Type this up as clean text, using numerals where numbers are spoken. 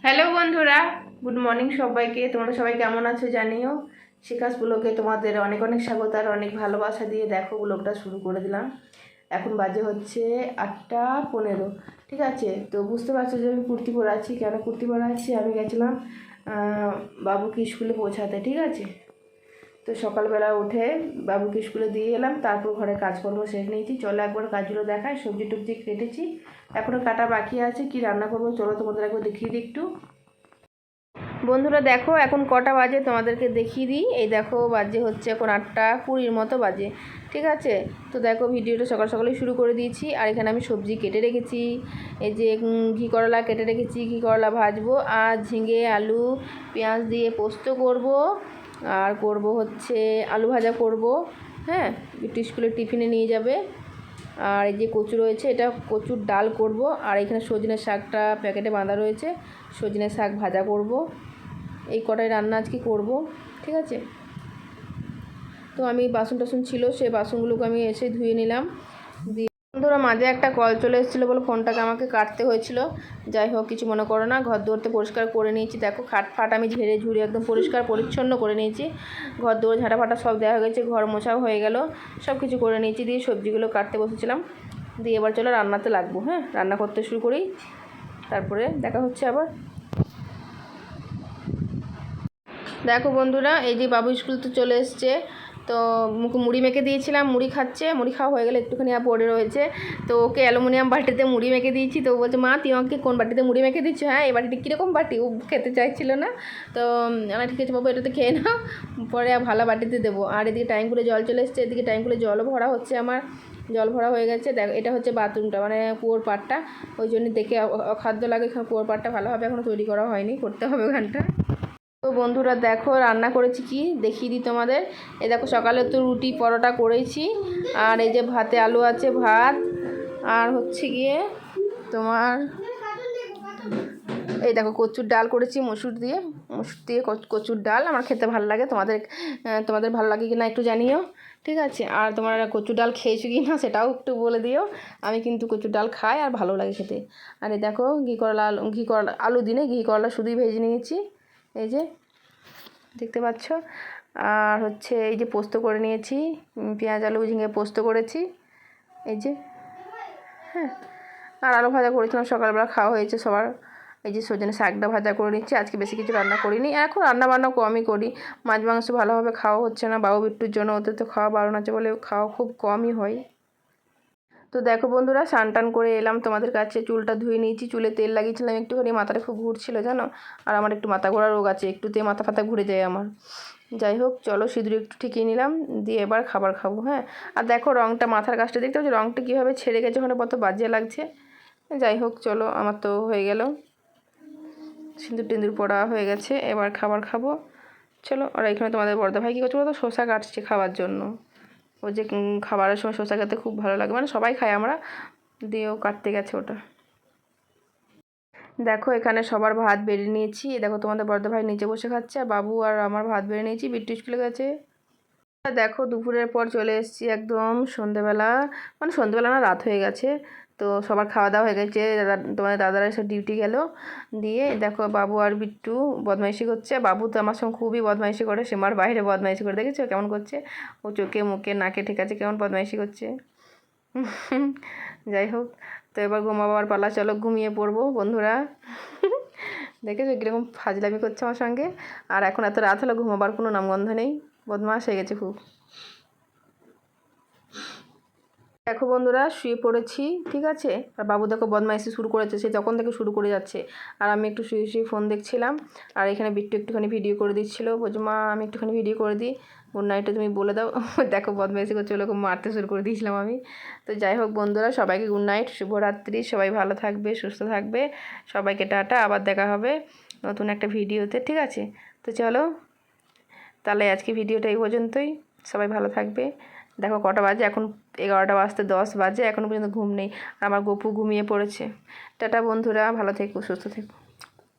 Hello বন্ধুরা, good morning সবাইকে। তোমরা সবাই কেমন আছো জানিও। শিখাস ব্লগে তোমাদের অনেক অনেক স্বাগত আর অনেক ভালোবাসা দিয়ে দেখো ব্লগটা শুরু করে দিলাম। এখন বাজে হচ্ছে 8:15। ঠিক আছে, তো বুঝতে পারছো যে আমি কুর্তি পরে আছি। কেন কুর্তি পরে আছি? আমি গেছিলাম বাবুকে স্কুলে পৌঁছাতে। ঠিক আছে, তো সকালবেলা উঠে বাবুকে স্কুলে দিয়ে এলাম, তারপর ঘরে কাজকর্ম সেরে নিয়েছি। চলো একবার কাজগুলো দেখায়। সবজি টুবজি কেটেছি, এখনও কাটা বাকি আছে। কি রান্না করবো চলো তোমাদের একবার দেখিয়ে দিই একটু। বন্ধুরা দেখো এখন কটা বাজে তোমাদেরকে দেখিয়ে দিই। এই দেখো বাজে হচ্ছে এখন 8:20 মতো বাজে। ঠিক আছে, তো দেখো ভিডিওটা সকাল সকালেই শুরু করে দিয়েছি। আর এখানে আমি সবজি কেটে রেখেছি। এই যে ঘি করলা কেটে রেখেছি, ঘি করলা ভাজবো। আর ঝিঙে আলু পেঁয়াজ দিয়ে পোস্ত করব। আর করব হচ্ছে আলু ভাজা করব। হ্যাঁ, একটু স্কুলে টিফিনে নিয়ে যাবে। আর এই যে কচু রয়েছে, এটা কচুর ডাল করব। আর এখানে সজনের শাকটা প্যাকেটে বাঁধা রয়েছে, সজনের শাক ভাজা করব। এই কটাই রান্না আজকে করব। ঠিক আছে, তো আমি বাসন টাসন ছিল, সেই বাসনগুলোকে আমি এসে ধুয়ে নিলাম। দিয়ে বন্ধুরা মাঝে একটা কল চলে এসেছিলো বলে ফোনটাকে আমাকে কাটতে হয়েছিল। যাই হোক, কিছু মনে করো না। ঘর দৌড়তে পরিষ্কার করে নিয়েছি। দেখো খাট ফাট আমি ঝেড়ে ঝুড়ে একদম পরিষ্কার পরিচ্ছন্ন করে নিয়েছি। ঘর দৌড় ঝাঁটা ফাটা সব দেওয়া হয়ে গেছে, ঘর মোছাও হয়ে গেল, সব কিছু করে নিয়েছি। দিয়ে সবজিগুলো কাটতে বসেছিলাম। দিয়ে এবার চলো রান্নাতে লাগবো। হ্যাঁ, রান্না করতে শুরু করি, তারপরে দেখা হচ্ছে আবার। দেখো বন্ধুরা, এই যে বাবু স্কুল তো চলে এসছে। তো মুখে মুড়ি মেখে দিয়েছিলাম, মুড়ি খাচ্ছে। মুড়ি খাওয়া হয়ে গেলে একটুখানি আর পড়ে রয়েছে। তো ওকে অ্যালুমিনিয়াম বাটিতে মুড়ি মেখে দিয়েছি। তো ও বলছে, মা তুই আমাকে কোন বাটিতে মুড়ি মেখে দিচ্ছ? হ্যাঁ, এই বাটিটা কীরকম বাটি? ও খেতে চাইছিল না। তো আমি ঠিক আছে বাবু, এটাতে খেয়ে নাও, পরে ভালো বাটিতে দেবো। আর এদিকে টাইম করে জল চলে এসছে, এদিকে টাইম করে জলও ভরা হচ্ছে আমার। জল ভরা হয়ে গেছে। দেখ, এটা হচ্ছে বাথরুমটা, মানে কুয়োর পাড়টা। ওই জন্য দেখে অখাদ্য লাগে। কুয়োর পাড়টা ভালোভাবে এখনও তৈরি করা হয়নি, করতে হবে ওখানটা। তো বন্ধুরা দেখো রান্না করেছি কি দেখিয়ে দিই তোমাদের। এই দেখো সকালে তো রুটি পরোটা করেছি। আর এই যে ভাতে আলু আছে, ভাত। আর হচ্ছে গিয়ে তোমার এই দেখো কচুর ডাল করেছি মসুর দিয়ে। কচুর ডাল আমার খেতে ভালো লাগে। তোমাদের ভালো লাগে কি না একটু জানিও। ঠিক আছে, আর তোমরা কচুর ডাল খেয়েছো কি না সেটাও একটু বলে দিও। আমি কিন্তু কচুর ডাল খাই আর ভালো লাগে খেতে। আর এই দেখো ঘি করলা আলু দিনে ঘি করলা শুধুই ভেজে নিয়েছি, এই যে দেখতে পাচ্ছ। আর হচ্ছে এই যে পোস্ত করে নিয়েছি, পেঁয়াজ আলু ঝিঙে পোস্ত করেছি, এই যে। হ্যাঁ, আর আলু ভাজা করেছিলাম, সকালবেলা খাওয়া হয়েছে সবার। এই যে সজনে শাকটা ভাজা করে নিচ্ছি। আজকে বেশি কিছু রান্না করিনি, এখন রান্না বান্না কমই করি। মাছ মাংস ভালোভাবে খাওয়া হচ্ছে না বাবু বিট্টুর জন্য। ওদের তো খাওয়া বারণ আছে বলে খাওয়া খুব কমই হয়। তো দেখো বন্ধুরা, স্নান টান করে এলাম তোমাদের কাছে। চুলটা ধুয়ে নিয়েছি, চুলে তেল লাগিয়েছিলাম একটুখানি, মাথাটা খুব ঘুরছিল জানো। আর আমার একটু মাথা ঘোরা রোগ আছে, একটুতে মাথা ফাতা ঘুরে যায় আমার। যাই হোক চলো, সিঁদুর একটু ঠিকিয়ে নিলাম, দিয়ে এবার খাবার খাবো। হ্যাঁ, আর দেখো রঙটা মাথার কাছটা দেখতে পাচ্ছি, রঙটা কীভাবে ছেড়ে গেছে, ওখানে কত বাজে লাগছে। যাই হোক চলো, আমার তো হয়ে গেল, সিঁদুর টিঁদুর পড়া হয়ে গেছে। এবার খাবার খাবো চলো। আর এখানে তোমাদের বড়দা ভাই কী করছো বলো তো, শসা কাটছে খাবার জন্য। ও যে খাবারের সময় শসা খেতে খুব ভালো লাগে, মানে সবাই খাই আমরা, দিয়েও কাটতে গেছে ওটা। দেখো এখানে সবার ভাত বেড়ে নিয়েছি। দেখো তোমাদের বড়দা ভাই নিচে বসে খাচ্ছে, আর বাবু আর আমার ভাত বেড়ে নিয়েছি, বিট্টু স্কুলে গেছে। দেখো দুপুরের পর চলে এসেছি একদম সন্ধেবেলা, মানে সন্ধেবেলা না, রাত হয়ে গেছে। তো সবার খাওয়া দাওয়া হয়ে গেছে, তোমাদের দাদারা সব ডিউটি গেল। দিয়ে দেখো বাবু আর বিট্টু বদমাইশি করছে। বাবু তো আমার সঙ্গে খুবই বদমাইশি করে, সীমার বাইরে বদমাইশি করে, দেখেছো কেমন করছে? ও চোখে মুখে নাকে ঠিক আছে, কেমন বদমাইশি করছে। যাই হোক, তো এবার ঘুমাবার পালা, চলো ঘুমিয়ে পড়বো বন্ধুরা। দেখেছো কীরকম ফাজলামি করছে আমার সঙ্গে। আর এখন এত রাত হলো, ঘুমাবার কোনো নামগন্ধ নেই, বদমাশ হয়ে গেছে খুব। দেখো বন্ধুরা শুয়ে পড়েছি। ঠিক আছে, আর বাবু দেখো বদমাইশি শুরু করেছে, সে তখন থেকে শুরু করে যাচ্ছে। আর আমি একটু শুয়ে শুয়ে ফোন দেখছিলাম। আর এখানে বিট্টু একটুখানি ভিডিও করে দিচ্ছিলো, বলছে মা আমি একটুখানি ভিডিও করে দিই, গুড নাইটটা তুমি বলে দাও। দেখো বদমাইশি করছে, ওরকম মারতে শুরু করে দিয়েছিলাম আমি। তো যাই হোক বন্ধুরা, সবাইকে গুড নাইট, শুভরাত্রি। সবাই ভালো থাকবে, সুস্থ থাকবে। সবাইকে টাটা, আবার দেখা হবে নতুন একটা ভিডিওতে। ঠিক আছে, তো চলো তাহলে আজকে ভিডিওটা এই পর্যন্তই। সবাই ভালো থাকবে। দেখো কটা বাজে এখন, 11:10 বাজে, এখনও পর্যন্ত ঘুম নেই। আমার গপু ঘুমিয়ে পড়েছে। টাটা বন্ধুরা, ভালো থেকো, সুস্থ থেকো।